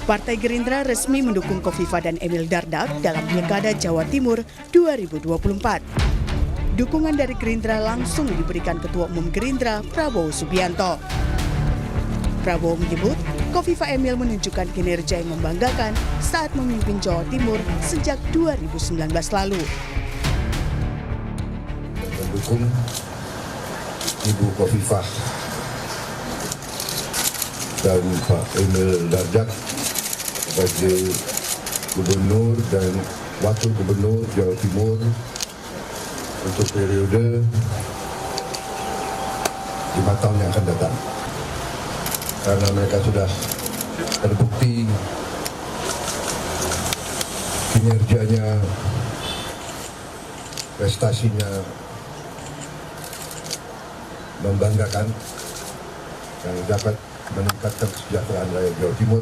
Partai Gerindra resmi mendukung Kofifa dan Emil Dardak dalam Pilkada Jawa Timur 2024. Dukungan dari Gerindra langsung diberikan Ketua Umum Gerindra Prabowo Subianto. Prabowo menyebut Kofifa Emil menunjukkan kinerja yang membanggakan saat memimpin Jawa Timur sejak 2019 lalu. Mendukung Ibu Kofifa dan Pak Emil Dardak sebagai Gubernur dan Wakil Gubernur Jawa Timur untuk periode 5 tahun yang akan datang. Karena mereka sudah terbukti kinerjanya, prestasinya membanggakan yang dapat meningkatkan kesejahteraan rakyat Jawa Timur.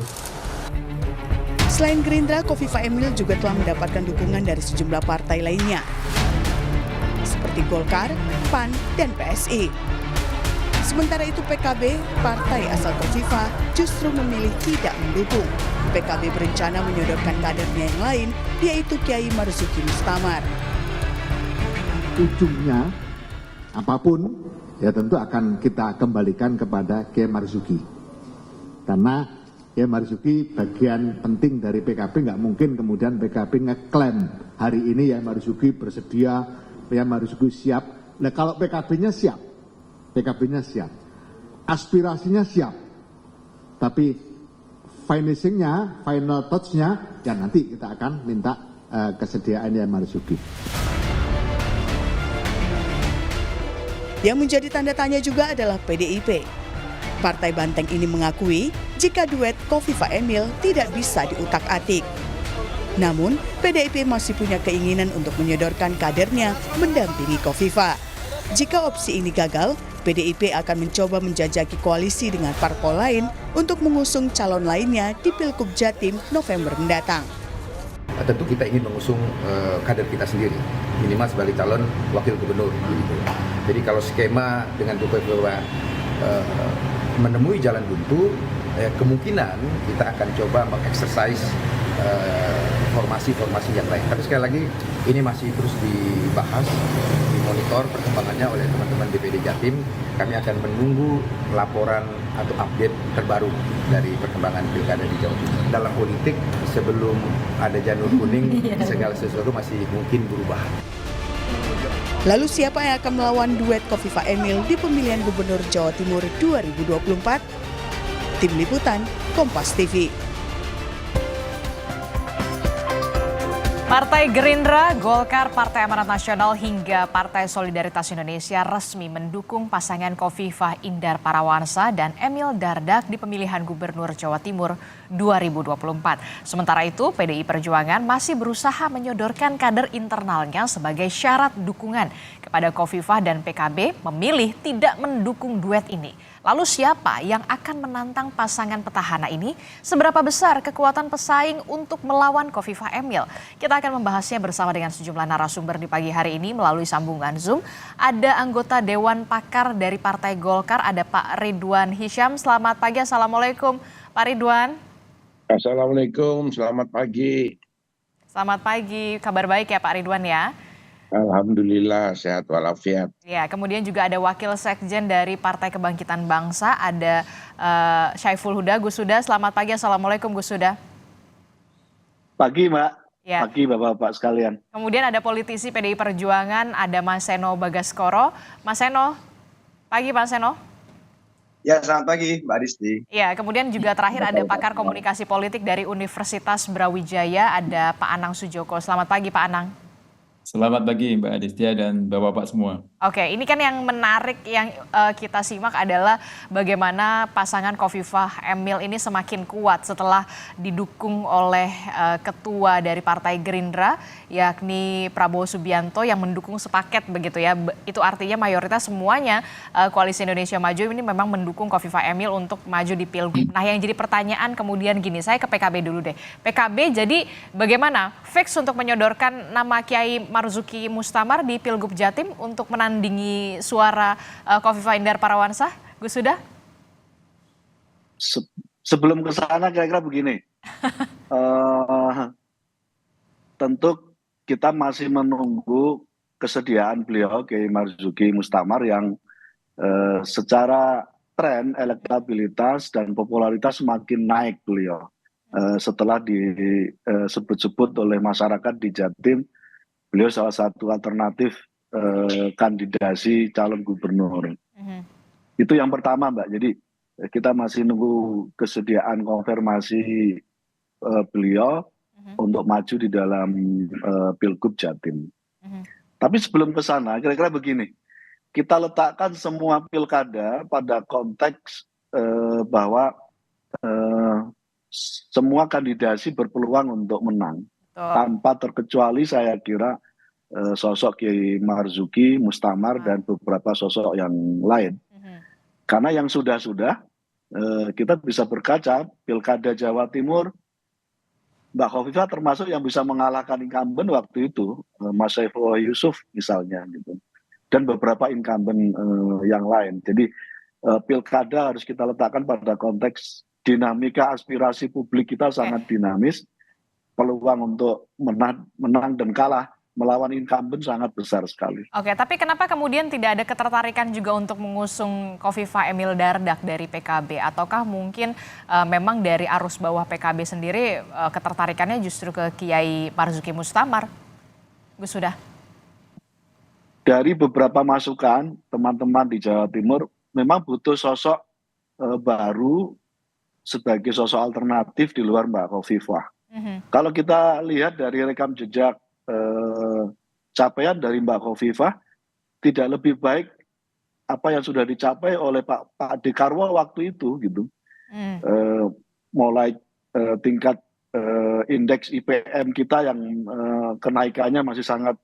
Selain Gerindra, Kofifa Emil juga telah mendapatkan dukungan dari sejumlah partai lainnya, seperti Golkar, PAN, dan PSI. Sementara itu PKB, partai asal Kofifa, justru memilih tidak mendukung. PKB berencana menyodorkan kadernya yang lain, yaitu Kiai Marzuki Mustamar. Ujungnya, apapun, ya tentu akan kita kembalikan kepada Kiai Marzuki. Karena Kiai Marzuki bagian penting dari PKB, nggak mungkin kemudian PKB ngeklaim hari ini Kiai Marzuki bersedia, Kiai Marzuki siap. Nah kalau PKB-nya siap, aspirasinya siap, tapi finishing-nya, final touch-nya, ya nanti kita akan minta kesediaan Kiai Marzuki. Yang menjadi tanda tanya juga adalah PDIP. Partai Banteng ini mengakui jika duet Kofifa Emil tidak bisa diutak-atik. Namun, PDIP masih punya keinginan untuk menyodorkan kadernya mendampingi Kofifa. Jika opsi ini gagal, PDIP akan mencoba menjajaki koalisi dengan parpol lain untuk mengusung calon lainnya di Pilgub Jatim November mendatang. Tentu kita ingin mengusung kader kita sendiri, minimal sebagai calon wakil gubernur. Jadi kalau skema dengan Kofifa menemui jalan buntu, kemungkinan kita akan coba mengeksersis formasi-formasi yang lain. Tapi sekali lagi ini masih terus dibahas, dimonitor perkembangannya oleh teman-teman DPD Jatim. Kami akan menunggu laporan atau update terbaru dari perkembangan pilkada di Jawa Timur. Dalam politik sebelum ada janur kuning, segala sesuatu masih mungkin berubah. Lalu siapa yang akan melawan duet Kofifa Emil di pemilihan Gubernur Jawa Timur 2024? Tim Liputan, Kompas TV. Partai Gerindra, Golkar, Partai Amanat Nasional hingga Partai Solidaritas Indonesia resmi mendukung pasangan Kofifa Indar Parawansa dan Emil Dardak di pemilihan Gubernur Jawa Timur 2024. Sementara itu, PDI Perjuangan masih berusaha menyodorkan kader internalnya sebagai syarat dukungan kepada Kofifa dan PKB memilih tidak mendukung duet ini. Lalu siapa yang akan menantang pasangan petahana ini? Seberapa besar kekuatan pesaing untuk melawan Kofifa Emil? Kita akan membahasnya bersama dengan sejumlah narasumber di pagi hari ini melalui sambungan Zoom. Ada anggota Dewan Pakar dari Partai Golkar, ada Pak Ridwan Hisyam. Selamat pagi, Assalamualaikum Pak Ridwan. Assalamualaikum, selamat pagi. Selamat pagi, kabar baik ya Pak Ridwan ya? Alhamdulillah sehat walafiat. Ya, kemudian juga ada Wakil Sekjen dari Partai Kebangkitan Bangsa, ada Syaiful Huda, Gus Huda. Selamat pagi, Assalamualaikum Gus Huda. Pagi Mbak, ya. Pagi Bapak-Bapak sekalian. Kemudian ada politisi PDI Perjuangan, ada Mas Seno Bagaskoro. Mas Seno, pagi Mas Seno. Ya, selamat pagi Mbak Disti. Ya, kemudian juga terakhir ada pakar komunikasi politik dari Universitas Brawijaya, ada Pak Anang Sujoko. Selamat pagi Pak Anang. Selamat pagi Mbak Aditya dan Bapak-Bapak semua. Oke, ini kan yang menarik yang kita simak adalah bagaimana pasangan Kofifa Emil ini semakin kuat setelah didukung oleh ketua dari Partai Gerindra, yakni Prabowo Subianto yang mendukung sepaket begitu ya. Itu artinya mayoritas semuanya Koalisi Indonesia Maju ini memang mendukung Kofifa Emil untuk maju di Pilgub. Nah, yang jadi pertanyaan kemudian gini, saya ke PKB dulu deh. PKB jadi bagaimana fix untuk menyodorkan nama Kiai Marzuki Mustamar di Pilgub Jatim untuk menandingi suara Kofifa Indar Parawansa, Gus Huda? Sebelum ke sana kira-kira begini, tentu kita masih menunggu kesediaan beliau Kiai Marzuki Mustamar yang secara tren elektabilitas dan popularitas semakin naik beliau. Setelah disebut-sebut oleh masyarakat di Jatim, beliau salah satu alternatif kandidasi calon gubernur. Itu yang pertama, Mbak. Jadi kita masih nunggu kesediaan konfirmasi beliau untuk maju di dalam Pilgub Jatim. Tapi sebelum ke sana, kira-kira begini, kita letakkan semua pilkada pada konteks bahwa semua kandidasi berpeluang untuk menang. Tanpa terkecuali saya kira sosok Kiai Marzuki Mustamar dan beberapa sosok yang lain. Karena yang sudah-sudah kita bisa berkaca pilkada Jawa Timur, Mbak Khofifah termasuk yang bisa mengalahkan incumbent waktu itu, Mas Saifullah Yusuf misalnya gitu, dan beberapa incumbent yang lain. Jadi pilkada harus kita letakkan pada konteks dinamika aspirasi publik kita sangat dinamis, peluang untuk menang dan kalah melawan incumbent sangat besar sekali. Oke, tapi kenapa kemudian tidak ada ketertarikan juga untuk mengusung Khofifah Emil Dardak dari PKB? Ataukah mungkin memang dari arus bawah PKB sendiri ketertarikannya justru ke Kiai Marzuki Mustamar? Gus Huda. Dari beberapa masukan teman-teman di Jawa Timur, memang butuh sosok baru sebagai sosok alternatif di luar Mbak Khofifah. Kalau kita lihat dari rekam jejak capaian dari Mbak Khofifah, tidak lebih baik apa yang sudah dicapai oleh Pak Dekarwo waktu itu gitu. Mulai tingkat indeks IPM kita yang kenaikannya masih sangat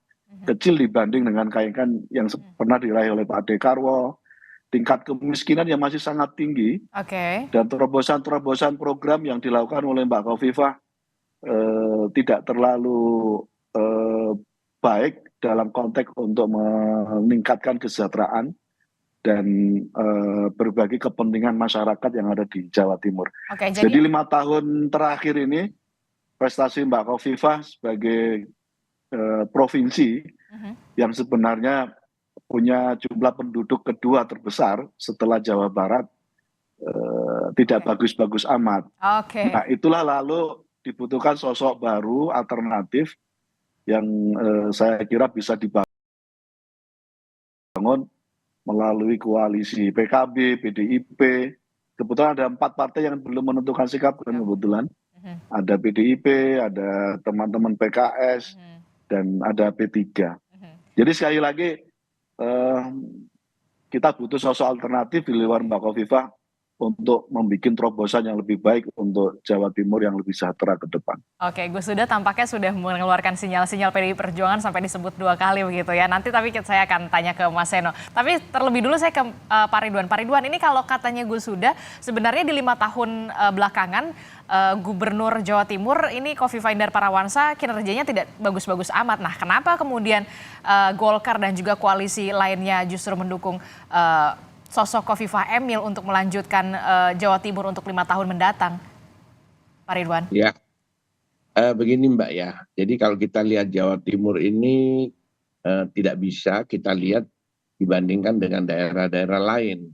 kecil dibanding dengan kenaikan yang pernah diraih oleh Pak Dekarwo, tingkat kemiskinan yang masih sangat tinggi, dan terobosan-terobosan program yang dilakukan oleh Mbak Khofifah tidak terlalu baik dalam konteks untuk meningkatkan kesejahteraan dan berbagai kepentingan masyarakat yang ada di Jawa Timur. Jadi 5 tahun terakhir ini prestasi Mbak Khofifah sebagai provinsi yang sebenarnya punya jumlah penduduk kedua terbesar setelah Jawa Barat tidak bagus-bagus amat. Nah, itulah lalu dibutuhkan sosok baru alternatif yang saya kira bisa dibangun melalui koalisi PKB, PDIP. Kebetulan ada 4 partai yang belum menentukan sikap kan kebetulan. Ada PDIP, ada teman-teman PKS, dan ada P3. Jadi sekali lagi kita butuh sosok alternatif di luar Mbak Khofifah untuk membuat terobosan yang lebih baik untuk Jawa Timur yang lebih sejahtera ke depan. Oke, Gus Huda tampaknya sudah mengeluarkan sinyal-sinyal PDI Perjuangan sampai disebut 2 kali begitu ya. Nanti tapi saya akan tanya ke Mas Seno. Tapi terlebih dulu saya ke Pak Ridwan. Pak Ridwan, ini kalau katanya Gus Huda, sebenarnya di 5 tahun belakangan Gubernur Jawa Timur ini Khofifah Indar Parawansa kinerjanya tidak bagus-bagus amat. Nah, kenapa kemudian Golkar dan juga koalisi lainnya justru mendukung sosok Khofifah Emil untuk melanjutkan Jawa Timur untuk 5 tahun mendatang, Pak Ridwan? Ya, begini Mbak ya. Jadi kalau kita lihat Jawa Timur ini tidak bisa kita lihat dibandingkan dengan daerah-daerah lain.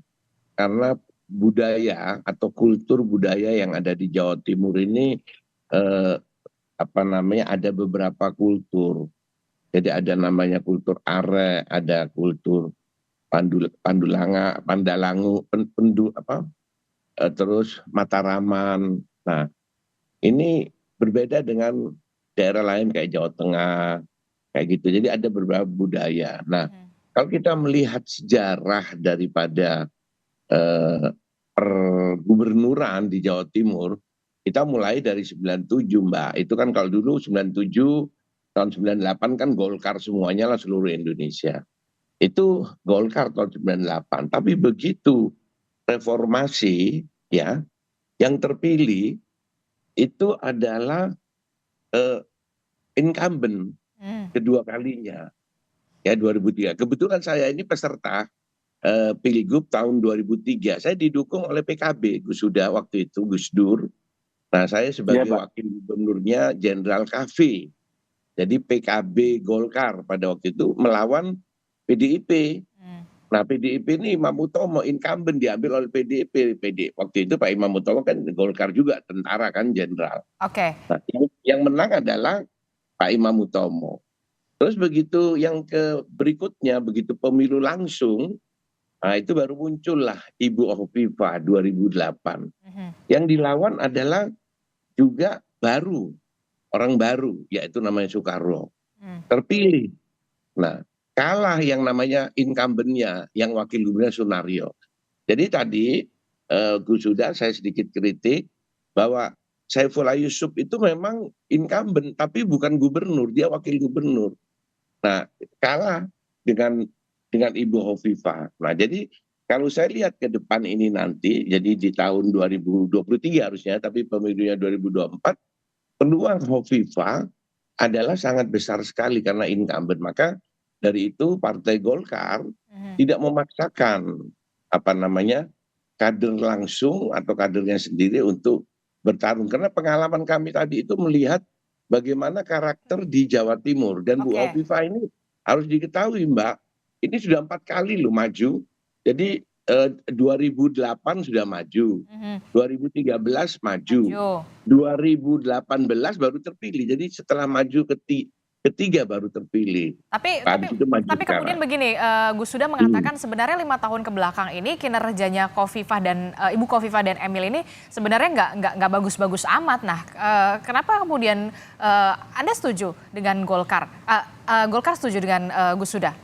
Karena budaya atau kultur budaya yang ada di Jawa Timur ini ada beberapa kultur. Jadi ada namanya kultur are, ada kultur Pandalangu, terus Mataraman. Nah, ini berbeda dengan daerah lain kayak Jawa Tengah, kayak gitu. Jadi ada beberapa budaya. Nah, kalau kita melihat sejarah daripada pergubernuran di Jawa Timur, kita mulai dari 97 Mbak. Itu kan kalau dulu 97, tahun 98 kan Golkar semuanya lah seluruh Indonesia. Itu Golkar tahun 98. Tapi begitu reformasi ya, yang terpilih itu adalah incumbent kedua kalinya ya 2003. Kebetulan saya ini peserta Pilgub tahun 2003. Saya didukung oleh PKB, Gus Huda waktu itu, Gus Dur. Nah, saya sebagai Pak. wakil gubernurnya Jenderal KV. Jadi PKB Golkar pada waktu itu melawan PDIP. Nah, PDIP ini Imam Utomo incumbent diambil oleh PDIP. Waktu itu Pak Imam Utomo kan Golkar juga, tentara kan, jenderal. Oke. Nah, yang menang adalah Pak Imam Utomo. Terus begitu yang berikutnya, begitu pemilu langsung, nah itu baru muncullah Ibu Hovifah 2008. Yang dilawan adalah juga orang baru, yaitu namanya Soekarno. Terpilih. Nah, kalah yang namanya incumbent-nya, yang wakil gubernur Sunaryo. Jadi tadi Gus Huda saya sedikit kritik bahwa Saifullah Yusuf itu memang incumbent, tapi bukan gubernur, dia wakil gubernur. Nah, kalah dengan Ibu Hovifah. Nah, jadi kalau saya lihat ke depan ini nanti, jadi di tahun 2023 harusnya, tapi pemilunya 2024, peluang Hovifah adalah sangat besar sekali karena incumbent. Maka dari itu Partai Golkar tidak memaksakan kader langsung atau kadernya sendiri untuk bertarung. Karena pengalaman kami tadi itu melihat bagaimana karakter di Jawa Timur. Dan Bu Hovifah ini harus diketahui, Mbak, ini sudah 4 kali loh maju. Jadi 2008 sudah maju, 2013 maju, 2018 baru terpilih. Jadi setelah maju ketiga baru terpilih. Tapi kemudian begini, Gus Huda mengatakan sebenarnya 5 tahun ke belakang ini kinerjanya Khofifah dan Ibu Khofifah dan Emil ini sebenarnya nggak bagus-bagus amat. Nah, kenapa kemudian Anda setuju dengan Golkar? Golkar setuju dengan Gus Huda?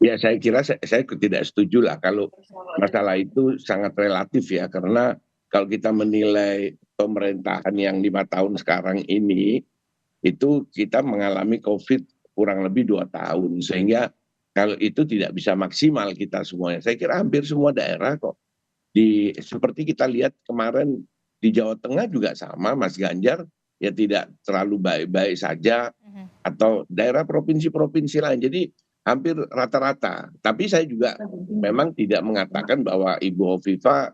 Ya, saya kira saya tidak setuju lah kalau masalah itu sangat relatif ya, karena kalau kita menilai pemerintahan yang 5 tahun sekarang ini, itu kita mengalami COVID kurang lebih 2 tahun, sehingga kalau itu tidak bisa maksimal kita semuanya. Saya kira hampir semua daerah kok. Seperti kita lihat kemarin di Jawa Tengah juga sama, Mas Ganjar ya tidak terlalu baik-baik saja, atau daerah provinsi-provinsi lain. Jadi hampir rata-rata. Tapi saya juga memang tidak mengatakan bahwa Ibu Hovifah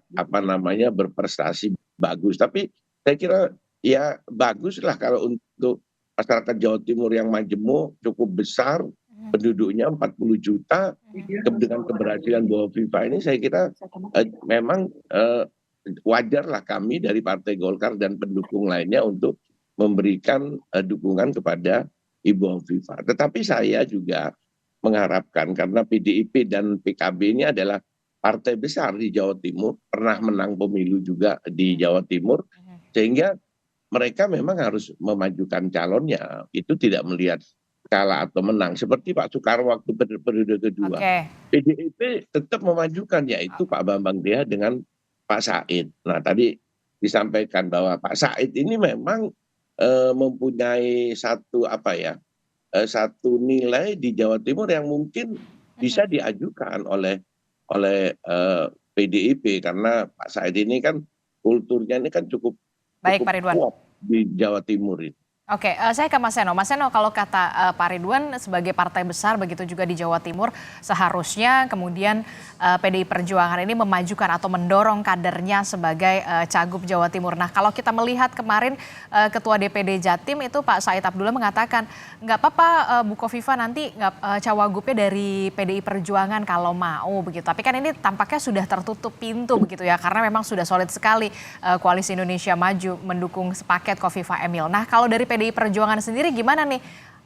berprestasi bagus. Tapi saya kira ya baguslah kalau untuk masyarakat Jawa Timur yang majemuk cukup besar, penduduknya 40 juta, dengan keberhasilan Bu Hovifah ini saya kira memang wajarlah kami dari Partai Golkar dan pendukung lainnya untuk memberikan dukungan kepada Ibu Hovifah. Tetapi saya juga mengharapkan, karena PDIP dan PKB ini adalah partai besar di Jawa Timur, pernah menang pemilu juga di Jawa Timur, sehingga mereka memang harus memajukan calonnya. Itu tidak melihat kalah atau menang. Seperti Pak Soekarno waktu periode kedua. PDIP tetap memajukan, yaitu Pak Bambang Deha dengan Pak Said. Nah, tadi disampaikan bahwa Pak Said ini memang mempunyai satu nilai di Jawa Timur yang mungkin bisa diajukan oleh PDIP, karena Pak Said ini kan kulturnya ini kan cukup kuat di Jawa Timur itu. Oke, saya ke Mas Seno. Mas Seno, kalau kata Pak Ridwan sebagai partai besar begitu juga di Jawa Timur, seharusnya kemudian PDI Perjuangan ini memajukan atau mendorong kadernya sebagai cagup Jawa Timur. Nah, kalau kita melihat kemarin Ketua DPD Jatim itu Pak Said Abdullah mengatakan nggak apa-apa Bu Khofifah nanti cawagupnya dari PDI Perjuangan kalau mau begitu. Tapi kan ini tampaknya sudah tertutup pintu begitu ya, karena memang sudah solid sekali Koalisi Indonesia Maju mendukung sepaket Khofifah Emil. Nah, kalau dari PDI Perjuangan sendiri gimana nih?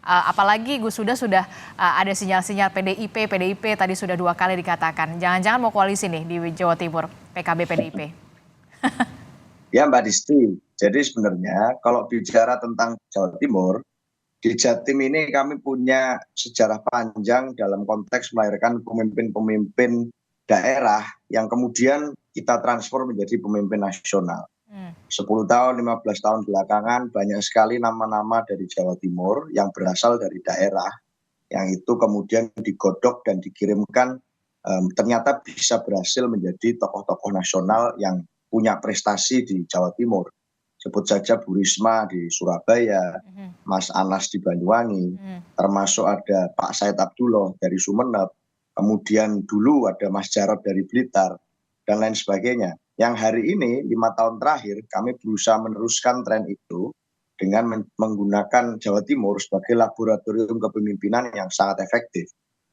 Apalagi Gus Huda sudah ada sinyal-sinyal PDIP tadi sudah 2 kali dikatakan. Jangan-jangan mau koalisi nih di Jawa Timur, PKB PDIP. Ya Mbak Disti, jadi sebenarnya kalau bicara tentang Jawa Timur, di Jatim ini kami punya sejarah panjang dalam konteks melahirkan pemimpin-pemimpin daerah yang kemudian kita transfer menjadi pemimpin nasional. 10 tahun, 15 tahun belakangan banyak sekali nama-nama dari Jawa Timur yang berasal dari daerah, yang itu kemudian digodok dan dikirimkan, ternyata bisa berhasil menjadi tokoh-tokoh nasional yang punya prestasi di Jawa Timur. Sebut saja Bu Risma di Surabaya, Mas Anas di Banyuwangi, termasuk ada Pak Said Abdullah dari Sumeneb, kemudian dulu ada Mas Jarod dari Blitar, dan lain sebagainya. Yang hari ini 5 tahun terakhir kami berusaha meneruskan tren itu dengan menggunakan Jawa Timur sebagai laboratorium kepemimpinan yang sangat efektif.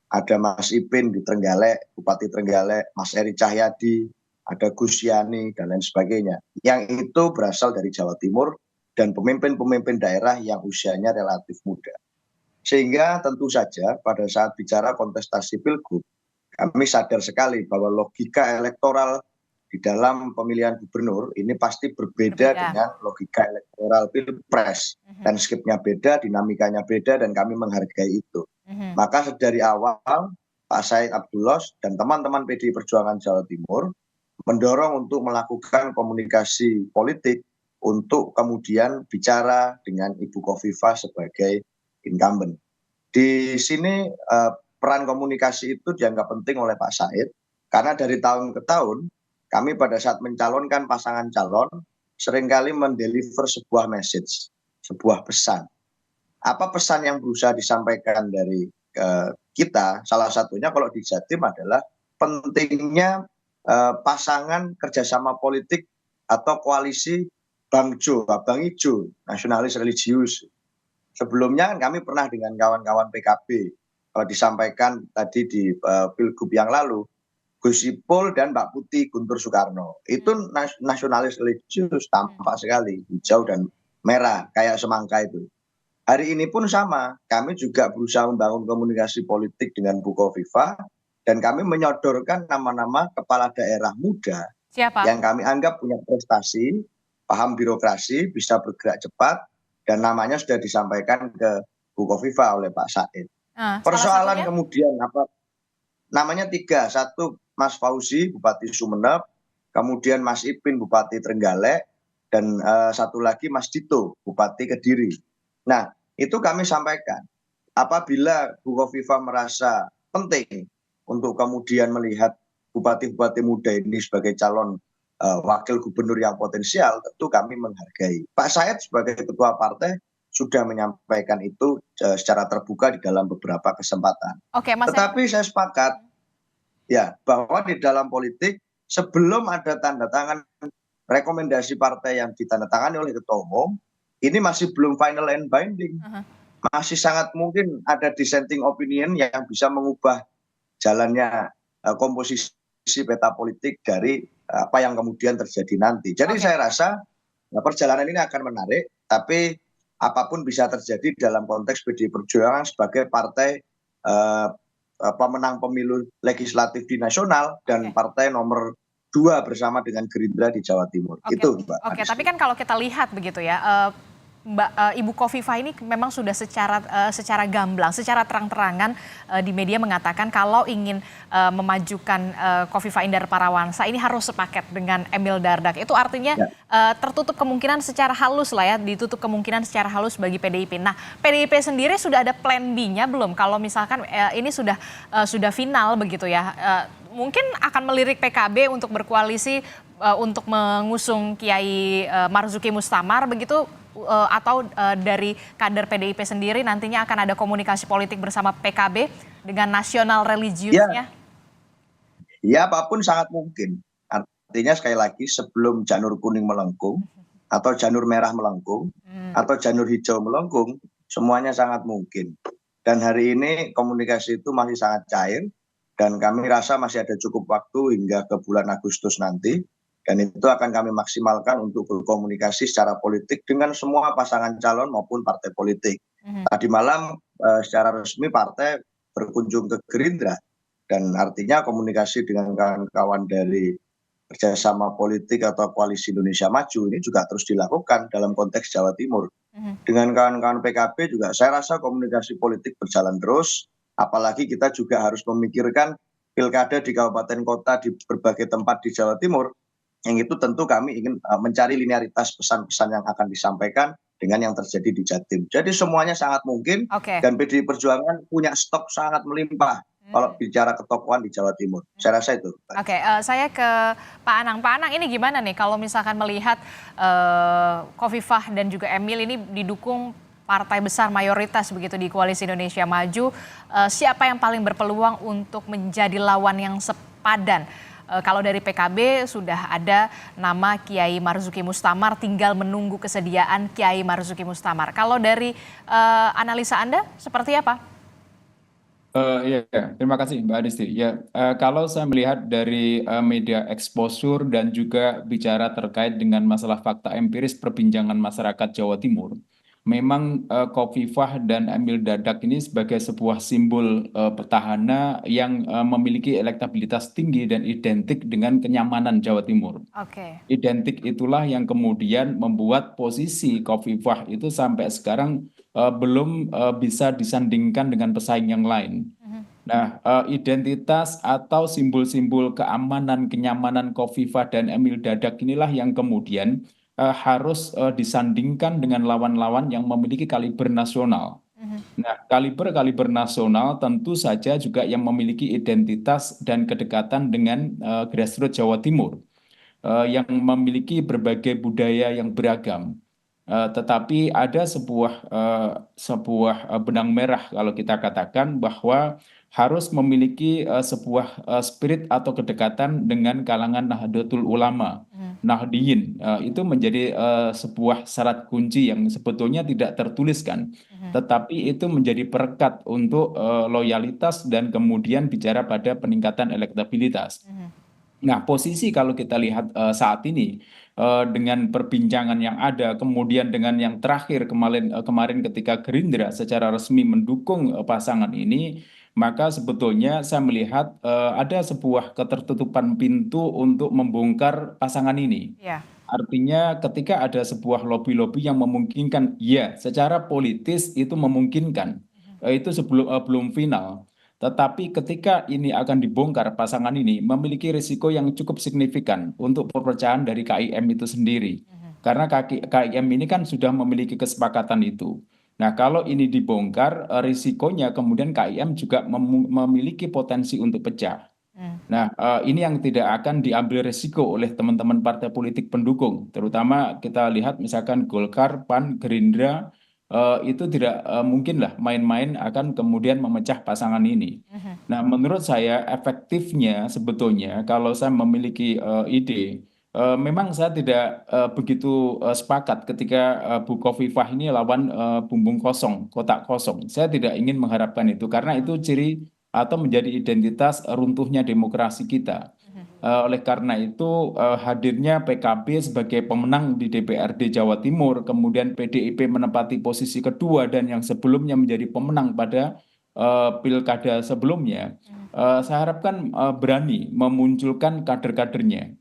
Ada Mas Ipin di Trenggalek, Bupati Trenggalek, Mas Eri Cahyadi, ada Gus Yani, dan lain sebagainya. Yang itu berasal dari Jawa Timur dan pemimpin-pemimpin daerah yang usianya relatif muda. Sehingga tentu saja pada saat bicara kontestasi pilgub, kami sadar sekali bahwa logika elektoral di dalam pemilihan gubernur ini pasti berbeda dengan logika elektoral pilpres. Landscape-nya beda, dinamikanya beda, dan kami menghargai itu. Maka dari awal Pak Said Abdullah dan teman-teman PDI Perjuangan Jawa Timur mendorong untuk melakukan komunikasi politik untuk kemudian bicara dengan Ibu Khofifah sebagai incumbent. Di sini peran komunikasi itu dianggap penting oleh Pak Said, karena dari tahun ke tahun kami pada saat mencalonkan pasangan calon seringkali mendeliver sebuah message, sebuah pesan. Apa pesan yang berusaha disampaikan dari kita? Salah satunya kalau di Jatim adalah pentingnya pasangan kerjasama politik atau koalisi Bang Jo, Abang Ijo, nasionalis religius. Sebelumnya kan kami pernah dengan kawan-kawan PKB, kalau disampaikan tadi di pilgub yang lalu, Gus Ipul dan Mbak Putih Guntur Soekarno. Itu nasionalis religius, tampak sekali, hijau dan merah, kayak semangka itu. Hari ini pun sama, kami juga berusaha membangun komunikasi politik dengan Bu Khofifah, dan kami menyodorkan nama-nama kepala daerah muda. Siapa? Yang kami anggap punya prestasi, paham birokrasi, bisa bergerak cepat, dan namanya sudah disampaikan ke Bu Khofifah oleh Pak Said. Persoalan kemudian apa? Namanya 3, 1 Mas Fauzi, Bupati Sumeneb, kemudian Mas Ipin, Bupati Trenggalek, dan 1 lagi Mas Dito, Bupati Kediri. Nah, itu kami sampaikan. Apabila Bu Khofifah merasa penting untuk kemudian melihat bupati-bupati muda ini sebagai calon wakil gubernur yang potensial, tentu kami menghargai. Pak Said sebagai ketua partai sudah menyampaikan itu secara terbuka di dalam beberapa kesempatan. Oke, Mas. Tetapi saya sepakat ya bahwa di dalam politik sebelum ada tanda tangan rekomendasi partai yang ditandatangani oleh ketua umum, ini masih belum final and binding. Masih sangat mungkin ada dissenting opinion yang bisa mengubah jalannya komposisi peta politik dari apa yang kemudian terjadi nanti. Jadi saya rasa perjalanan ini akan menarik, tapi apapun bisa terjadi dalam konteks PDI Perjuangan sebagai partai pemenang pemilu legislatif di nasional dan partai nomor 2 bersama dengan Gerindra di Jawa Timur. Itu Mbak. Oke, tapi kan kalau kita lihat begitu ya, Ibu Khofifah ini memang sudah secara gamblang, secara terang-terangan di media mengatakan kalau ingin memajukan Khofifah Indar Parawansa ini harus sepaket dengan Emil Dardak. Itu artinya tertutup kemungkinan secara halus lah ya, ditutup kemungkinan secara halus bagi PDIP. Nah, PDIP sendiri sudah ada plan B-nya belum? Kalau misalkan ini sudah final begitu ya, mungkin akan melirik PKB untuk berkoalisi untuk mengusung Kiai Marzuki Mustamar begitu, atau dari kader PDIP sendiri nantinya akan ada komunikasi politik bersama PKB dengan nasional religiusnya? Ya, apapun sangat mungkin. Artinya sekali lagi sebelum janur kuning melengkung atau janur merah melengkung atau janur hijau melengkung, semuanya sangat mungkin. Dan hari ini komunikasi itu masih sangat cair dan kami rasa masih ada cukup waktu hingga ke bulan Agustus nanti. Dan itu akan kami maksimalkan untuk berkomunikasi secara politik dengan semua pasangan calon maupun partai politik. Tadi malam secara resmi partai berkunjung ke Gerindra. Dan artinya komunikasi dengan kawan-kawan dari kerjasama politik atau koalisi Indonesia Maju ini juga terus dilakukan dalam konteks Jawa Timur. Dengan kawan-kawan PKB juga saya rasa komunikasi politik berjalan terus. Apalagi kita juga harus memikirkan pilkada di kabupaten kota di berbagai tempat di Jawa Timur. Yang itu tentu kami ingin mencari linearitas pesan-pesan yang akan disampaikan dengan yang terjadi di Jatim. Jadi semuanya sangat mungkin dan PDI Perjuangan punya stok sangat melimpah kalau bicara ketokohan di Jawa Timur. Saya rasa itu. Oke, saya ke Pak Anang. Pak Anang, ini gimana nih kalau misalkan melihat Khofifah dan juga Emil ini didukung partai besar mayoritas begitu di Koalisi Indonesia Maju, siapa yang paling berpeluang untuk menjadi lawan yang sepadan? Kalau dari PKB sudah ada nama Kiai Marzuki Mustamar, tinggal menunggu kesediaan Kiai Marzuki Mustamar. Kalau dari analisa Anda seperti apa? Ya, terima kasih Mbak Adisti. Ya, kalau saya melihat dari media exposure dan juga bicara terkait dengan masalah fakta empiris perbincangan masyarakat Jawa Timur, memang Khofifah dan Emil Dardak ini sebagai sebuah simbol petahana yang memiliki elektabilitas tinggi dan identik dengan kenyamanan Jawa Timur. Oke. Identik itulah yang kemudian membuat posisi Khofifah itu sampai sekarang belum bisa disandingkan dengan pesaing yang lain. Nah, identitas atau simbol-simbol keamanan, kenyamanan Khofifah dan Emil Dardak inilah yang kemudian harus disandingkan dengan lawan-lawan yang memiliki kaliber nasional. Nah, kaliber nasional tentu saja juga yang memiliki identitas dan kedekatan dengan grassroots Jawa Timur, yang memiliki berbagai budaya yang beragam. Tetapi ada sebuah benang merah kalau kita katakan bahwa harus memiliki sebuah spirit atau kedekatan dengan kalangan Nahdlatul Ulama, Nahdiyin. Itu menjadi sebuah syarat kunci yang sebetulnya tidak tertuliskan, tetapi itu menjadi perekat untuk loyalitas dan kemudian bicara pada peningkatan elektabilitas. Nah, posisi kalau kita lihat saat ini dengan perbincangan yang ada, kemudian dengan yang terakhir kemarin ketika Gerindra secara resmi mendukung pasangan ini, maka sebetulnya saya melihat ada sebuah ketertutupan pintu untuk membongkar pasangan ini. Ya. Artinya ketika ada sebuah lobi-lobi yang memungkinkan, ya secara politis itu memungkinkan, itu belum final. Tetapi ketika ini akan dibongkar, pasangan ini memiliki risiko yang cukup signifikan untuk perpecahan dari KIM itu sendiri. Karena KIM ini kan sudah memiliki kesepakatan itu. Nah, kalau ini dibongkar, risikonya kemudian KIM juga memiliki potensi untuk pecah. Nah, ini yang tidak akan diambil risiko oleh teman-teman partai politik pendukung. Terutama kita lihat misalkan Golkar, PAN, Gerindra, itu tidak mungkin lah main-main akan kemudian memecah pasangan ini. Nah, menurut saya efektifnya sebetulnya kalau saya memiliki ide, memang saya tidak begitu sepakat ketika Bu Khofifah ini lawan bumbung kosong, kotak kosong. Saya tidak ingin mengharapkan itu karena itu ciri atau menjadi identitas runtuhnya demokrasi kita. Oleh karena itu hadirnya PKB sebagai pemenang di DPRD Jawa Timur, kemudian PDIP menempati posisi kedua dan yang sebelumnya menjadi pemenang pada pilkada sebelumnya, saya harapkan berani memunculkan kader-kadernya.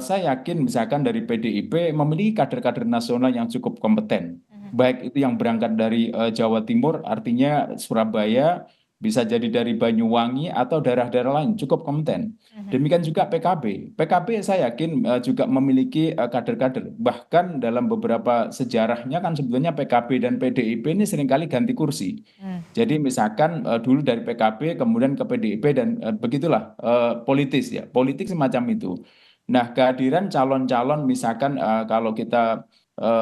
Saya yakin misalkan dari PDIP memiliki kader-kader nasional yang cukup kompeten, baik itu yang berangkat dari Jawa Timur, artinya Surabaya, bisa jadi dari Banyuwangi atau daerah-daerah lain cukup kompeten. Demikian juga PKB. PKB saya yakin juga memiliki kader-kader. Bahkan dalam beberapa sejarahnya kan sebetulnya PKB dan PDIP ini seringkali ganti kursi. Jadi misalkan dulu dari PKB kemudian ke PDIP dan begitulah politis ya. Politik semacam itu. Nah, kehadiran calon-calon misalkan kalau kita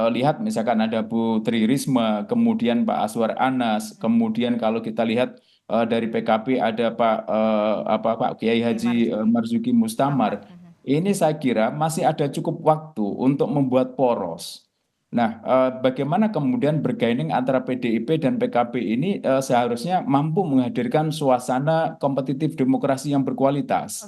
lihat misalkan ada Bu Tri Risma, kemudian Pak Aswar Anas, kemudian kalau kita lihat dari PKB ada Pak Kiai Haji Marzuki Mustamar. Ini saya kira masih ada cukup waktu untuk membuat poros. Nah, bagaimana kemudian bergaining antara PDIP dan PKB ini seharusnya mampu menghadirkan suasana kompetitif demokrasi yang berkualitas.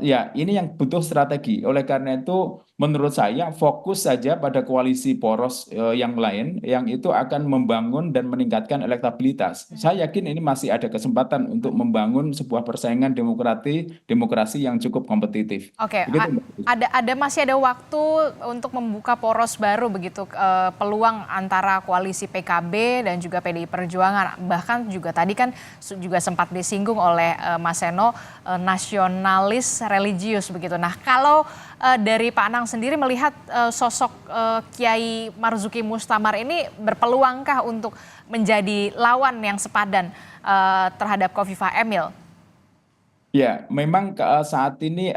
Ya, ini yang butuh strategi. Oleh karena itu, menurut saya fokus saja pada koalisi poros yang lain, yang itu akan membangun dan meningkatkan elektabilitas. Saya yakin ini masih ada kesempatan untuk membangun sebuah persaingan demokrasi yang cukup kompetitif. Oke, Begitu, masih ada waktu untuk membuka poros baru begitu, peluang antara koalisi PKB dan juga PDI Perjuangan. Bahkan juga tadi kan juga sempat disinggung oleh Mas Seno, nasionalis religius begitu. Nah, kalau dari Pak Anang sendiri melihat sosok Kiai Marzuki Mustamar ini berpeluangkah untuk menjadi lawan yang sepadan terhadap Khofifah Emil? Ya, memang saat ini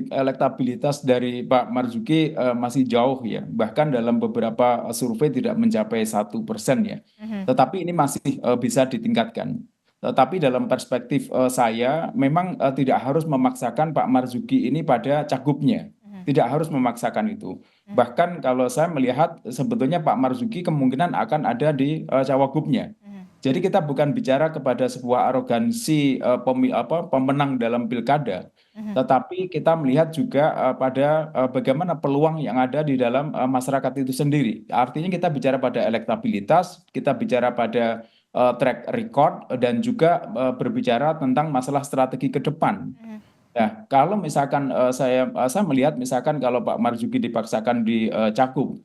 elektabilitas dari Pak Marzuki masih jauh ya, bahkan dalam beberapa survei tidak mencapai 1% ya. Mhm. Tetapi ini masih bisa ditingkatkan. Tetapi dalam perspektif saya, memang tidak harus memaksakan Pak Marzuki ini pada cagupnya, Mhm. tidak harus memaksakan itu. Mhm. Bahkan kalau saya melihat sebetulnya Pak Marzuki kemungkinan akan ada di cawagupnya. Mhm. Jadi kita bukan bicara kepada sebuah arogansi pemenang dalam pilkada, Mhm. tetapi kita melihat juga pada bagaimana peluang yang ada di dalam masyarakat itu sendiri. Artinya kita bicara pada elektabilitas, kita bicara pada track record dan juga berbicara tentang masalah strategi ke depan. Mhm. Nah, kalau misalkan saya melihat misalkan kalau Pak Marzuki dipaksakan di Cakup,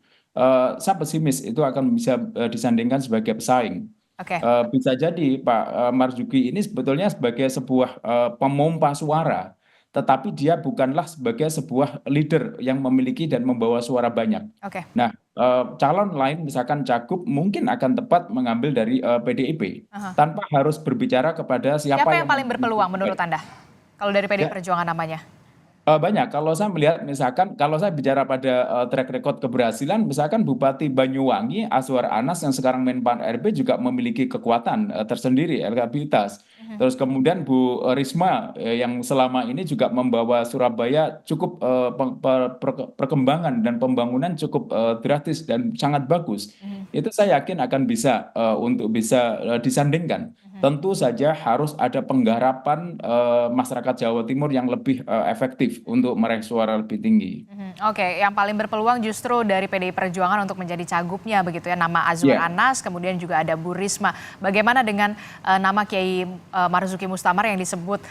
saya pesimis itu akan bisa disandingkan sebagai pesaing. Oke. Bisa jadi Pak Marzuki ini sebetulnya sebagai sebuah pemompa suara, tetapi dia bukanlah sebagai sebuah leader yang memiliki dan membawa suara banyak. Oke. Nah, calon lain misalkan Cagup mungkin akan tepat mengambil dari PDIP Aha. tanpa harus berbicara kepada Siapa siapa yang paling berpeluang menurut Anda? Kalau dari PDI Ya, Perjuangan namanya? banyak. Kalau saya melihat misalkan kalau saya bicara pada track record keberhasilan, misalkan Bupati Banyuwangi Azwar Anas yang sekarang Menpan RB juga memiliki kekuatan tersendiri elektabilitas. Mhm. Terus kemudian Bu Risma yang selama ini juga membawa Surabaya cukup perkembangan dan pembangunan cukup drastis dan sangat bagus. Mhm. Itu saya yakin akan bisa untuk bisa disandingkan. Mhm. Tentu saja harus ada penggarapan masyarakat Jawa Timur yang lebih efektif untuk meraih suara lebih tinggi. Mhm. Oke, yang paling berpeluang justru dari PDI Perjuangan untuk menjadi cagupnya begitu ya, nama Azwar Ya, Anas, kemudian juga ada Bu Risma. Bagaimana dengan nama Kiai Marzuki Mustamar yang disebut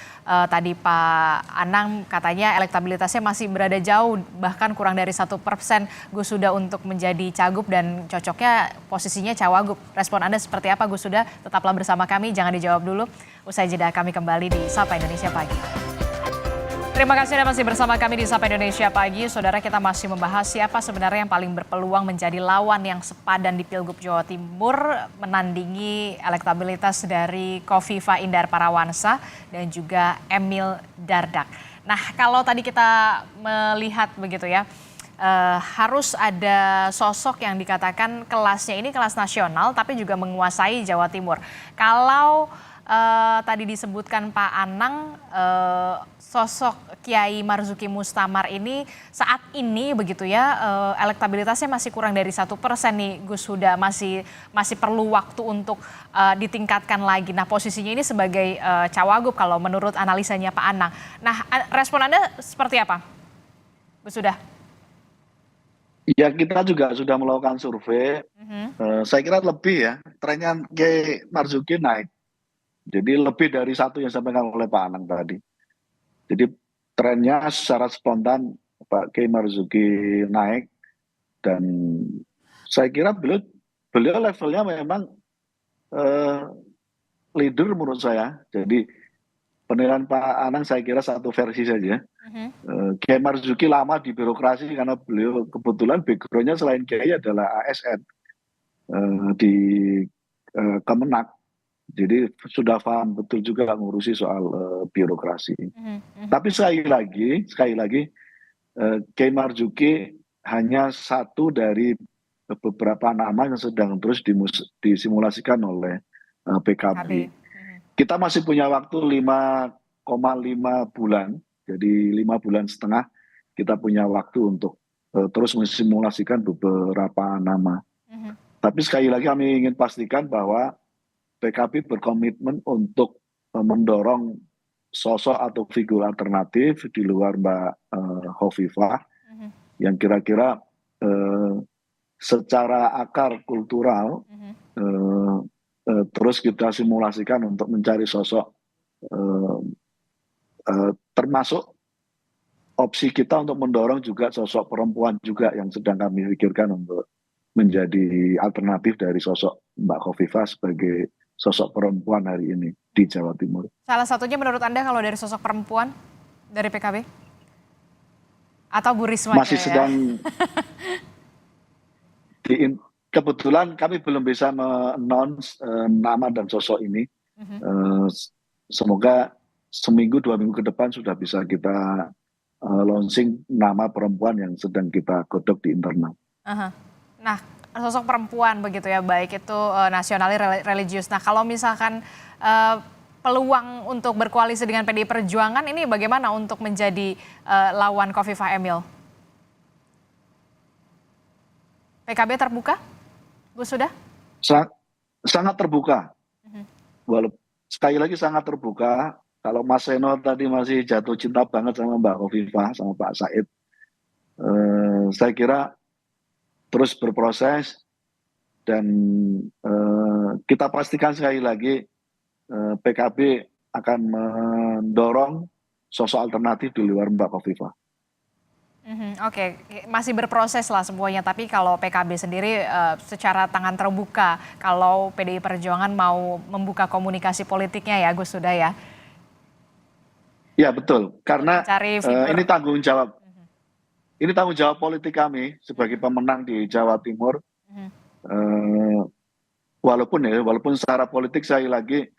tadi Pak Anang, katanya elektabilitasnya masih berada jauh, bahkan kurang dari 1% Gus Huda untuk menjadi cagup dan cocoknya posisinya cawagup. Respon Anda seperti apa Gus Huda? Tetaplah bersama kami, jangan dijawab dulu. Usai jeda kami kembali di Sapa Indonesia Pagi. Terima kasih Anda masih bersama kami di Sapa Indonesia Pagi. Saudara, kita masih membahas siapa sebenarnya yang paling berpeluang menjadi lawan yang sepadan di Pilgub Jawa Timur menandingi elektabilitas dari Khofifah Indar Parawansa dan juga Emil Dardak. Nah, kalau tadi kita melihat begitu ya, harus ada sosok yang dikatakan kelasnya ini kelas nasional tapi juga menguasai Jawa Timur. Kalau tadi disebutkan Pak Anang, sosok Kiai Marzuki Mustamar ini saat ini begitu ya, elektabilitasnya masih kurang dari 1% nih Gus Huda, masih perlu waktu untuk ditingkatkan lagi. Nah, posisinya ini sebagai cawagup kalau menurut analisanya Pak Anang. Nah, respon Anda seperti apa Gus Huda? Ya, kita juga sudah melakukan survei. Mhm. Saya kira lebih ya, trennya Kiai Marzuki naik. Jadi lebih dari satu yang disampaikan oleh Pak Anang tadi. Jadi trennya secara spontan Pak Kiai Marzuki naik, dan saya kira beliau levelnya memang leader menurut saya. Jadi penilaian Pak Anang saya kira satu versi saja. Mhm. Kiai Marzuki lama di birokrasi karena beliau kebetulan backgroundnya selain Kiai adalah ASN di Kemenak. Jadi sudah paham betul juga ngurusi soal birokrasi. Mhm. Mhm. Tapi sekali lagi Kiai Marzuki hanya satu dari beberapa nama yang sedang terus disimulasikan oleh PKB. KB. Mhm. Kita masih punya waktu 5,5 bulan, jadi 5,5 bulan kita punya waktu untuk terus mensimulasikan beberapa nama. Mhm. Tapi sekali lagi kami ingin pastikan bahwa PKB berkomitmen untuk mendorong sosok atau figur alternatif di luar Mbak Khofifah Mhm. yang kira-kira secara akar kultural Mhm. terus kita simulasikan untuk mencari sosok, termasuk opsi kita untuk mendorong juga sosok perempuan juga yang sedang kami pikirkan untuk menjadi alternatif dari sosok Mbak Khofifah sebagai sosok perempuan hari ini di Jawa Timur. Salah satunya menurut Anda kalau dari sosok perempuan dari PKB? Atau Bu Risma Masih ya? sedang kebetulan kami belum bisa men-announce nama dan sosok ini. Mhm. Semoga seminggu 2 minggu ke depan sudah bisa kita launching nama perempuan yang sedang kita godok di internal. Aha. Nah, sosok perempuan begitu ya, baik itu nasionalis religius. Nah, kalau misalkan peluang untuk berkoalisi dengan PDI Perjuangan ini bagaimana untuk menjadi lawan Khofifah Emil? PKB terbuka, Gus Huda? Sangat terbuka. Walaupun sekali lagi sangat terbuka. Kalau Mas Seno tadi masih jatuh cinta banget sama Mbak Khofifah, sama Pak Said, saya kira terus berproses dan kita pastikan sekali lagi PKB akan mendorong sosok alternatif di luar Mbak Khofifah. Oke, masih berproses lah semuanya. Tapi kalau PKB sendiri secara tangan terbuka, kalau PDI Perjuangan mau membuka komunikasi politiknya ya, Gus Huda ya. Ya betul, karena ini tanggung jawab. Ini tanggung jawab politik kami sebagai pemenang di Jawa Timur. Walaupun secara politik sekali lagi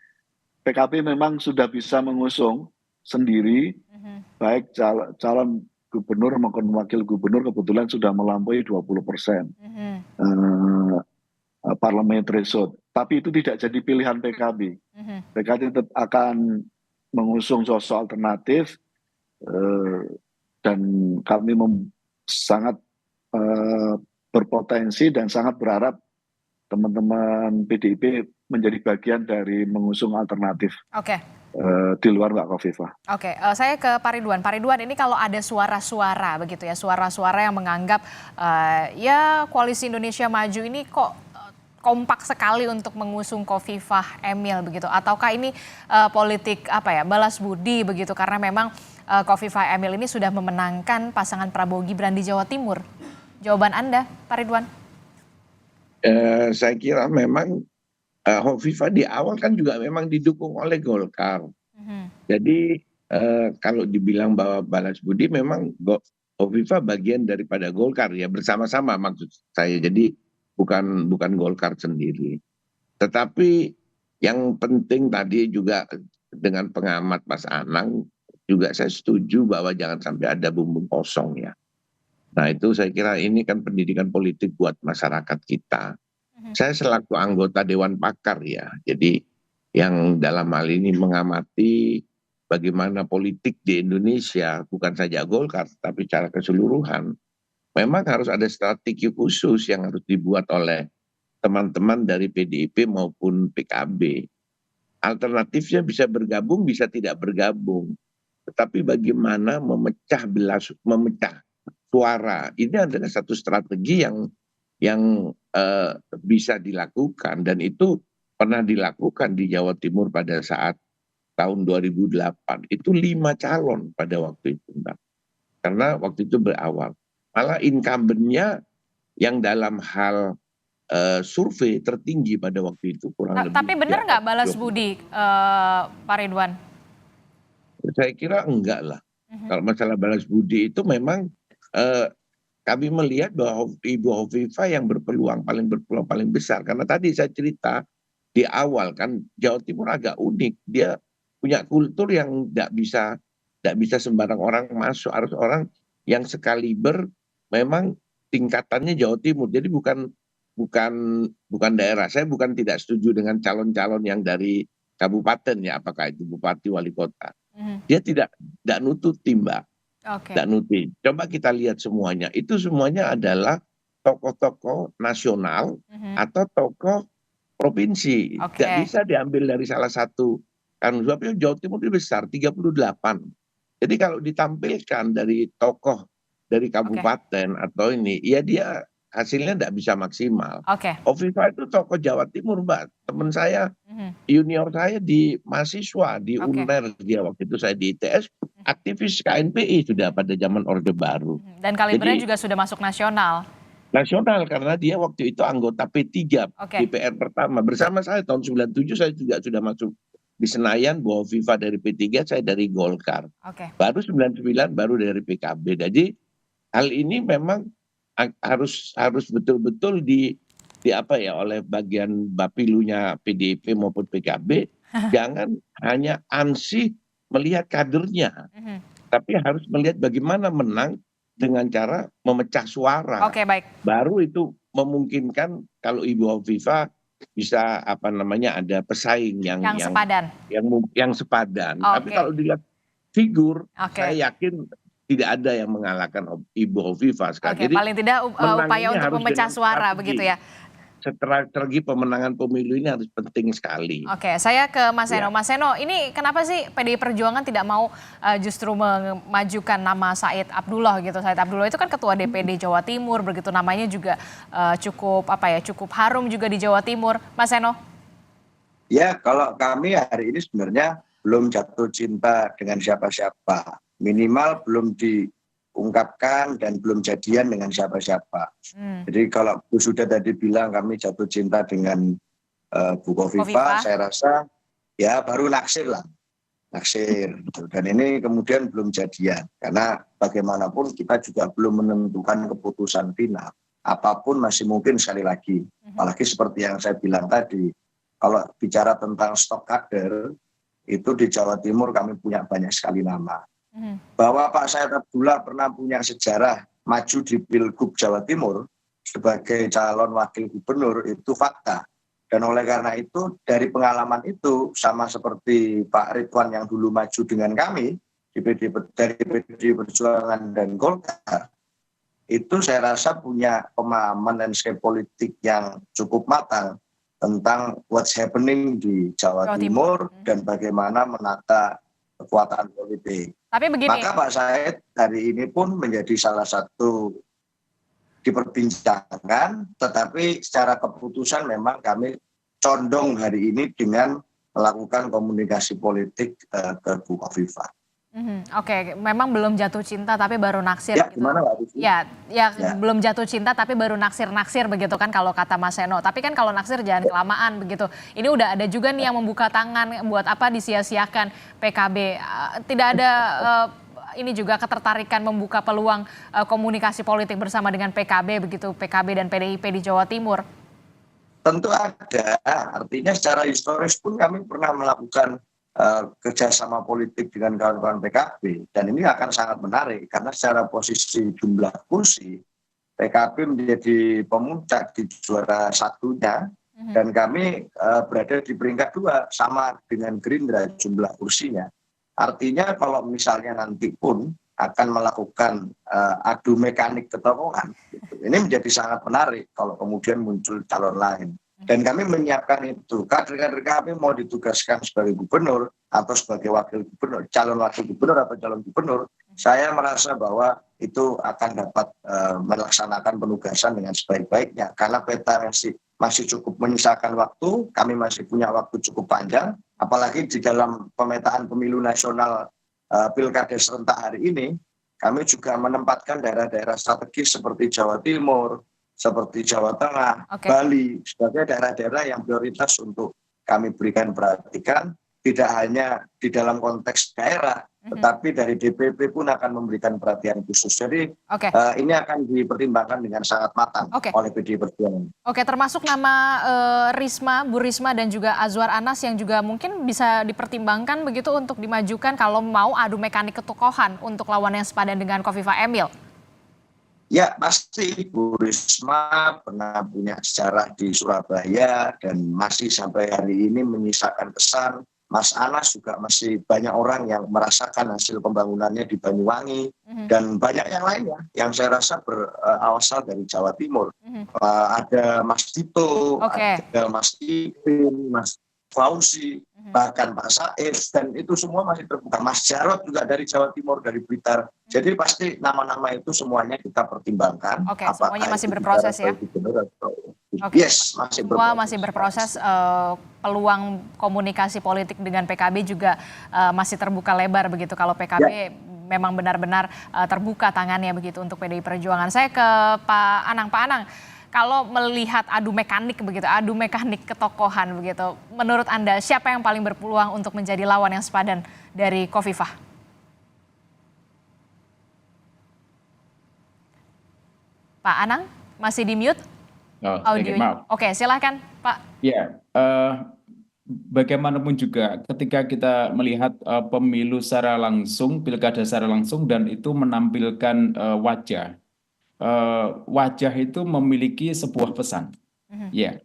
PKB memang sudah bisa mengusung sendiri, baik calon gubernur maupun wakil gubernur kebetulan sudah melampaui 20% parliamentary threshold. Tapi itu tidak jadi pilihan PKB. PKB tetap akan mengusung sosok alternatif dan kami sangat berpotensi dan sangat berharap teman-teman PDIP menjadi bagian dari mengusung alternatif di luar Mbak Khofifah. Oke, saya ke Pak Ridwan. Pak Ridwan, ini kalau ada suara-suara begitu ya, suara-suara yang menganggap ya koalisi Indonesia Maju ini kok kompak sekali untuk mengusung Khofifah Emil begitu, ataukah ini politik balas budi begitu karena memang Khofifah Emil ini sudah memenangkan pasangan Prabowo Gibran di Jawa Timur. Jawaban Anda, Pak Ridwan? Saya kira memang Khofifah di awal kan juga memang didukung oleh Golkar. Jadi kalau dibilang bahwa balas budi, memang Khofifah bagian daripada Golkar ya, bersama-sama maksud saya. Jadi bukan Golkar sendiri. Tetapi yang penting tadi juga dengan pengamat Mas Anang juga saya setuju bahwa jangan sampai ada bumbung kosong ya. Nah itu saya kira ini kan pendidikan politik buat masyarakat kita. Saya selaku anggota Dewan Pakar ya, jadi yang dalam hal ini mengamati bagaimana politik di Indonesia, bukan saja Golkar, tapi secara keseluruhan, memang harus ada strategi khusus yang harus dibuat oleh teman-teman dari PDIP maupun PKB. Alternatifnya bisa bergabung, bisa tidak bergabung. Tetapi bagaimana memecah suara, ini adalah satu strategi yang bisa dilakukan, dan itu pernah dilakukan di Jawa Timur pada saat tahun 2008. Itu 5 calon pada waktu itu, Mbak. Karena waktu itu berawal. Malah incumbent-nya yang dalam hal survei tertinggi pada waktu itu kurang lebih. Tapi benar nggak balas budi, Pak Ridwan? Saya kira enggak lah. Kalau masalah balas budi itu memang kami melihat bahwa Ibu Khofifah yang berpeluang paling besar. Karena tadi saya cerita di awal kan Jawa Timur agak unik. Dia punya kultur yang tidak bisa sembarang orang masuk. Harus orang yang sekaliber memang tingkatannya Jawa Timur. Jadi bukan daerah. Saya bukan tidak setuju dengan calon-calon yang dari kabupaten ya, apakah itu bupati, wali kota. Dia tidak nututi, Mbak. Tidak nututi. Coba kita lihat semuanya. Itu semuanya adalah tokoh-tokoh nasional atau tokoh provinsi. Tidak bisa diambil dari salah satu. Kan sebabnya Jawa Timur itu besar, 38. Jadi kalau ditampilkan dari tokoh dari kabupaten atau ini, ya dia hasilnya tidak bisa maksimal. Khofifah itu tokoh Jawa Timur, Mbak. Teman saya, junior saya di mahasiswa, di UNER, dia waktu itu saya di ITS, aktivis KNPI sudah pada zaman Orde Baru. Dan kalibernya juga sudah masuk nasional. Nasional, karena dia waktu itu anggota P3, DPR pertama. Bersama saya tahun 97 saya juga sudah masuk di Senayan, Bu Khofifah dari P3, saya dari Golkar. Baru 99 baru dari PKB. Jadi hal ini memang harus betul-betul oleh bagian bapilunya PDIP maupun PKB. Jangan hanya ansih melihat kadernya, tapi harus melihat bagaimana menang dengan cara memecah suara. Oke, baik. Baru itu memungkinkan kalau Ibu Hovifah bisa ada pesaing yang sepadan. yang sepadan. Oke. Tapi kalau dilihat figur, Oke. saya yakin tidak ada yang mengalahkan Ibu Hovifah sekarang. Oke, Jadi paling tidak upaya menang ini untuk harus memecah dengan suara strategi. begitu ya. Strategi pemenangan pemilu ini harus penting sekali. Oke, saya ke Mas Seno. Ya. Mas Seno, ini kenapa sih PDI Perjuangan tidak mau justru memajukan nama Said Abdullah gitu? Said Abdullah itu kan ketua DPD Jawa Timur, begitu namanya juga cukup harum juga di Jawa Timur. Mas Seno? Ya, kalau kami hari ini sebenarnya belum jatuh cinta dengan siapa-siapa. Minimal belum diungkapkan dan belum jadian dengan siapa-siapa. Jadi kalau Bu Suda tadi bilang kami jatuh cinta dengan Bu Hovifah, saya rasa ya baru naksir lah. Naksir. Dan ini kemudian belum jadian. Karena bagaimanapun kita juga belum menentukan keputusan final. Apapun masih mungkin sekali lagi. Apalagi seperti yang saya bilang tadi. Kalau bicara tentang stok kader, itu di Jawa Timur kami punya banyak sekali nama. Bahwa Pak Said Abdullah pernah punya sejarah maju di Pilgub Jawa Timur sebagai calon wakil gubernur itu fakta. Dan oleh karena itu dari pengalaman itu sama seperti Pak Ridwan yang dulu maju dengan kami dari PDI Perjuangan dan Golkar, itu saya rasa punya pemahaman landscape politik yang cukup matang tentang what's happening di Jawa Timur dan bagaimana menata kekuatan politik. Tapi begini. Maka Pak Said hari ini pun menjadi salah satu diperbincangkan, tetapi secara keputusan memang kami condong hari ini dengan melakukan komunikasi politik ke Bu Hovifah. Oke, memang belum jatuh cinta tapi baru naksir. Ya, gitu. gimana Mbak Rizky? Ya, belum jatuh cinta tapi baru naksir-naksir begitu kan kalau kata Mas Seno. Tapi kan kalau naksir jangan kelamaan begitu. Ini udah ada juga nih yang membuka tangan buat apa disia-siakan PKB. Tidak ada ini juga ketertarikan membuka peluang komunikasi politik bersama dengan PKB begitu, PKB dan PDIP di Jawa Timur. Tentu ada, artinya secara historis pun kami pernah melakukan kerjasama politik dengan kawan-kawan PKB, dan ini akan sangat menarik karena secara posisi jumlah kursi PKB menjadi pemuncak di juara satunya dan kami berada di peringkat 2 sama dengan Gerindra jumlah kursinya. Artinya kalau misalnya nanti pun akan melakukan adu mekanik ketokohan, gitu. Ini menjadi sangat menarik kalau kemudian muncul calon lain. Dan kami menyiapkan itu. Kader-kader kami mau ditugaskan sebagai gubernur atau sebagai wakil gubernur, calon wakil gubernur atau calon gubernur, saya merasa bahwa itu akan dapat melaksanakan penugasan dengan sebaik-baiknya. Karena peta masih cukup menyisakan waktu, kami masih punya waktu cukup panjang, apalagi di dalam pemetaan pemilu nasional pilkada serentak hari ini, kami juga menempatkan daerah-daerah strategis seperti Jawa Timur, seperti Jawa Tengah, Bali, sebagai daerah-daerah yang prioritas untuk kami berikan perhatikan, tidak hanya di dalam konteks daerah, tetapi dari DPP pun akan memberikan perhatian khusus. Jadi ini akan dipertimbangkan dengan sangat matang oleh PDI Perjuangan. Oke, termasuk nama Risma, Bu Risma dan juga Azwar Anas yang juga mungkin bisa dipertimbangkan begitu untuk dimajukan kalau mau adu mekanik ketokohan untuk lawan yang sepadan dengan Khofifah Emil. Ya pasti Bu Risma pernah punya sejarah di Surabaya dan masih sampai hari ini menyisakan kesan. Mas Anas juga masih banyak orang yang merasakan hasil pembangunannya di Banyuwangi dan banyak yang lainnya yang saya rasa berasal dari Jawa Timur. Ada Mas Tito, ada Mas Ipin, Mas Fauzi, bahkan Pak Saif, dan itu semua masih terbuka. Mas Jarod juga dari Jawa Timur, dari Blitar. Jadi pasti nama-nama itu semuanya kita pertimbangkan. Semuanya masih berproses ya? Yes, masih berproses. Semua masih berproses, peluang komunikasi politik dengan PKB juga masih terbuka lebar begitu. Kalau PKB memang benar-benar terbuka tangannya begitu untuk PDI Perjuangan. Saya ke Pak Anang. Pak Anang, kalau melihat adu mekanik begitu, adu mekanik ketokohan begitu, menurut Anda siapa yang paling berpeluang untuk menjadi lawan yang sepadan dari Khofifah? Pak Anang, masih di mute? Audionya. Oke, silahkan Pak. Ya, bagaimanapun juga ketika kita melihat pemilu secara langsung, pilkada secara langsung dan itu menampilkan wajah itu memiliki sebuah pesan, ya,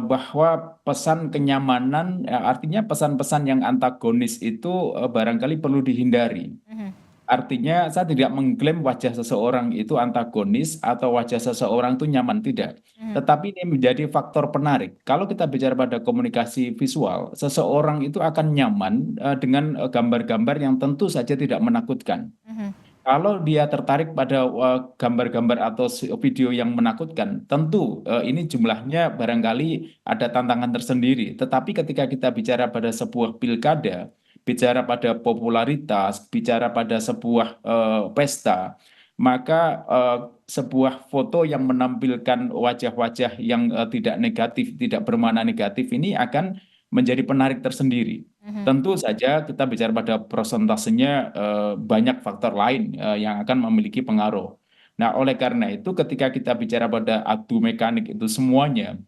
bahwa pesan kenyamanan, artinya pesan-pesan yang antagonis itu barangkali perlu dihindari. Artinya saya tidak mengklaim wajah seseorang itu antagonis atau wajah seseorang itu nyaman, tidak. Tetapi ini menjadi faktor penarik. Kalau kita bicara pada komunikasi visual, seseorang itu akan nyaman dengan gambar-gambar yang tentu saja tidak menakutkan. Kalau dia tertarik pada gambar-gambar atau video yang menakutkan, tentu ini jumlahnya barangkali ada tantangan tersendiri. Tetapi ketika kita bicara pada sebuah pilkada, bicara pada popularitas, bicara pada sebuah pesta, maka sebuah foto yang menampilkan wajah-wajah yang tidak negatif, tidak bermakna negatif ini akan menjadi penarik tersendiri. Tentu saja kita bicara pada prosentasenya banyak faktor lain yang akan memiliki pengaruh. Nah, oleh karena itu ketika kita bicara pada adu mekanik itu semuanya,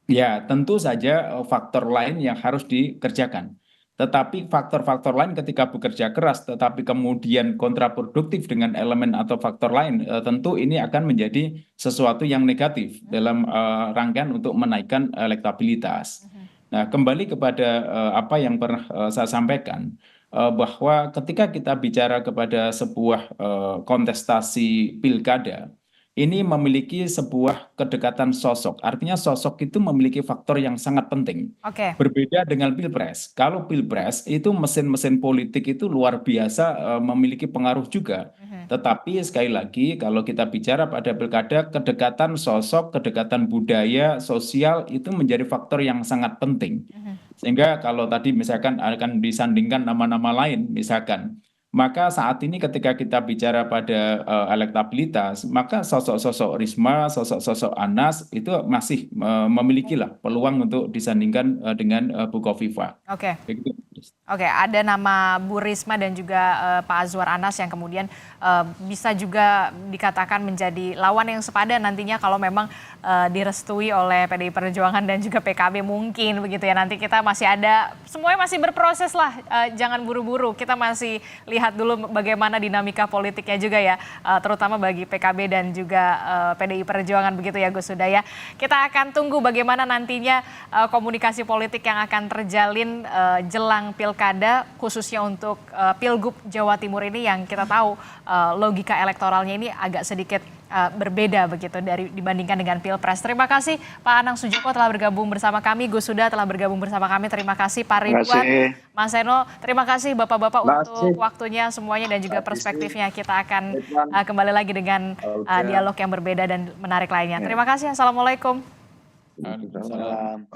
ya tentu saja faktor lain yang harus dikerjakan. Tetapi faktor-faktor lain ketika bekerja keras, tetapi kemudian kontraproduktif dengan elemen atau faktor lain, tentu ini akan menjadi sesuatu yang negatif dalam rangkaian untuk menaikkan elektabilitas. Nah, kembali kepada apa yang pernah saya sampaikan, bahwa ketika kita bicara kepada sebuah kontestasi pilkada, ini memiliki sebuah kedekatan sosok. Artinya sosok itu memiliki faktor yang sangat penting. Oke. Berbeda dengan pilpres. Kalau pilpres itu mesin-mesin politik itu luar biasa memiliki pengaruh juga. Tetapi sekali lagi kalau kita bicara pada pilkada, kedekatan sosok, kedekatan budaya, sosial itu menjadi faktor yang sangat penting. Sehingga kalau tadi misalkan akan disandingkan nama-nama lain misalkan, maka saat ini ketika kita bicara pada elektabilitas, maka sosok-sosok Risma, sosok-sosok Anas itu masih memiliki lah peluang untuk disandingkan dengan Bu Khofifah. Oke. Oke, ada nama Bu Risma dan juga Pak Azwar Anas yang kemudian bisa juga dikatakan menjadi lawan yang sepadan nantinya kalau memang direstui oleh PDI Perjuangan dan juga PKB mungkin begitu ya. Nanti kita masih ada, semuanya masih berproses lah, jangan buru-buru. Kita masih lihat dulu bagaimana dinamika politiknya juga ya, terutama bagi PKB dan juga PDI Perjuangan begitu ya Gus Huda ya. Kita akan tunggu bagaimana nantinya komunikasi politik yang akan terjalin jelang pilkada khususnya untuk Pilgub Jawa Timur ini yang kita tahu logika elektoralnya ini agak sedikit berbeda begitu dibandingkan dengan Pilpres. Terima kasih Pak Anang Sujoko telah bergabung bersama kami, Gus Huda telah bergabung bersama kami. Terima kasih Pak Ridwan, Mas Seno. Terima kasih Bapak-bapak untuk waktunya semuanya dan juga perspektifnya. Kita akan kembali lagi dengan dialog yang berbeda dan menarik lainnya. Terima kasih. Assalamualaikum. Waalaikumsalam.